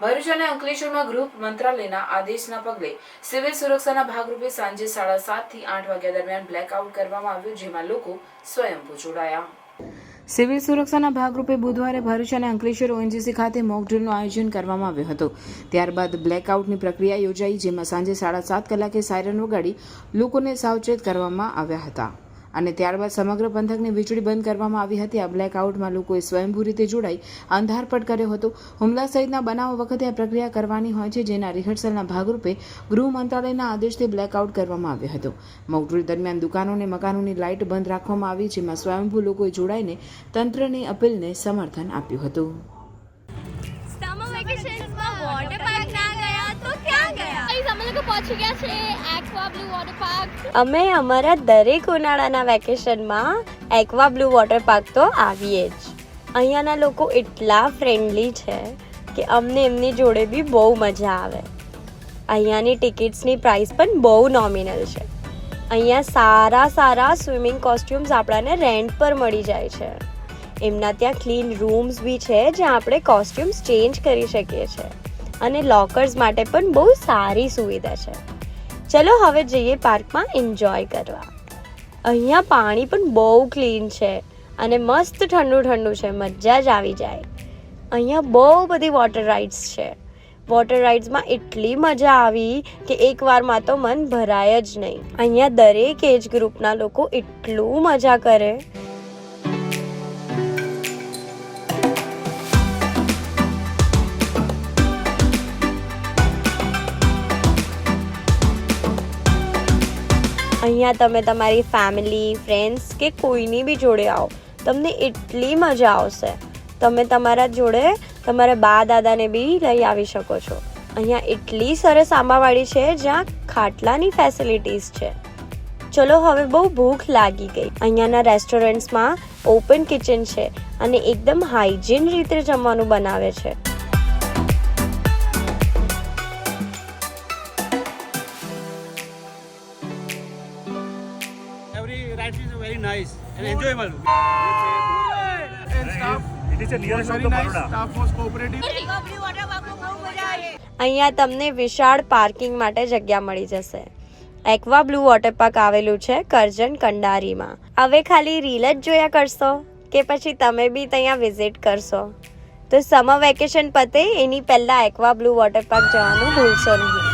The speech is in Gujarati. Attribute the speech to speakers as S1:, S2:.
S1: ભરૂચ અને અંકલેશ્વરમાં ગૃહ મંત્રાલયના આદેશના પગલે સિવિલ સુરક્ષાના ભાગરૂપે સાંજે 7:30 થી 8 વાગ્યા દરમિયાન બ્લેકઆઉટ કરવામાં આવ્યું, જેમાં લોકો સ્વયંભૂ જોડાયા. સિવિલ સુરક્ષાના ભાગરૂપે બુધવારે ભરૂચ અને અંકલેશ્વર ઓએનજીસી ખાતે મોક ડ્રીલનું આયોજન કરવામાં આવ્યું હતું. ત્યારબાદ બ્લેકઆઉટની પ્રક્રિયા યોજાઈ, જેમાં સાંજે 7:30 કલાકે સાયરન વગાડી લોકોને સાવચેત કરવામાં આવ્યા હતા અને ત્યારબાદ સમગ્ર પંથકની વીજળી બંધ કરવામાં આવી હતી. આ બ્લેકઆઉટમાં લોકોએ સ્વયંભૂ રીતે જોડાઈ અંધારપટ કર્યો હતો. હુમલા સહિતના બનાવો વખતે આ પ્રક્રિયા કરવાની હોય છે, જેના રિહર્સલના ભાગરૂપે ગૃહ મંત્રાલયના આદેશથી બ્લેકઆઉટ કરવામાં આવ્યો હતો. મોક ડ્રીલ દરમિયાન દુકાનો અને મકાનોની લાઇટ બંધ રાખવામાં આવી, જેમાં સ્વયંભૂ લોકોએ જોડાઈને તંત્રની અપીલને સમર્થન આપ્યું હતું.
S2: અમે અમારા દરેક ઉનાળાના વેકેશનમાં એક્વા બ્લુ વોટર પાર્ક તો આવીએ જ. અહીંયાના લોકો એટલા ફ્રેન્ડલી છે કે અમને એમની જોડે બી બહુ મજા આવે. અહીંયાની ટિકિટ્સની પ્રાઇસ પણ બહુ નોમિનલ છે. અહીંયા સારા સ્વિમિંગ કોસ્ટ્યુમ્સ આપણાને રેન્ટ પર મળી જાય છે. એમના ત્યાં ક્લીન રૂમ્સ બી છે, જ્યાં આપણે કોસ્ટ્યુમ્સ ચેન્જ કરી શકીએ છીએ અને લોકર્સ માટે પણ બહુ સારી સુવિધા છે. ચલો હવે જઈએ પાર્કમાં એન્જોય કરવા. અહીંયા પાણી પણ બહુ ક્લીન છે અને મસ્ત ઠંડુ છે, મજા જ આવી જાય. અહીંયા બહુ બધી વોટર રાઇડ્સ છે. વોટર રાઇડ્સમાં એટલી મજા આવી કે એકવારમાં તો મન ભરાય જ નહીં. અહીંયા દરેક એજ ગ્રુપના લોકો એટલું મજા કરે. અહીંયા તમે તમારી ફેમિલી, ફ્રેન્ડ્સ કે કોઈની બી જોડે આવો, તમને એટલી મજા આવશે. તમે તમારા જોડે તમારા બા દાદાને બી લઈ આવી શકો છો. અહીંયા એટલી સરસ આંબાવાડી છે, જ્યાં ખાટલાની ફેસિલિટીઝ છે. ચલો હવે બહુ ભૂખ લાગી ગઈ. અહીંયાના રેસ્ટોરન્ટ્સમાં ઓપન કિચન છે અને એકદમ હાઇજીન રીતે જમવાનું બનાવે છે.
S3: Every ride is very nice and enjoyable.
S4: And staff
S5: It is a nearest
S4: was
S5: of
S4: very
S5: the
S4: nice.
S5: Baroda.
S4: Staff was cooperative.
S2: અહીંયા તમને વિશાળ પાર્કિંગ માટે જગ્યા મળી જશે. એક્વા બ્લુ વોટર પાર્ક આવેલું છે કરજણ કંડારીમાં. હવે ખાલી રીલ જ જોયા કરશો કે પછી તમે બી ત્યાં વિઝિટ કરશો? તો સમર વેકેશન પતે એની પહેલા એક્વા બ્લુ વોટર પાર્ક જવાનું ભૂલશો નહીં.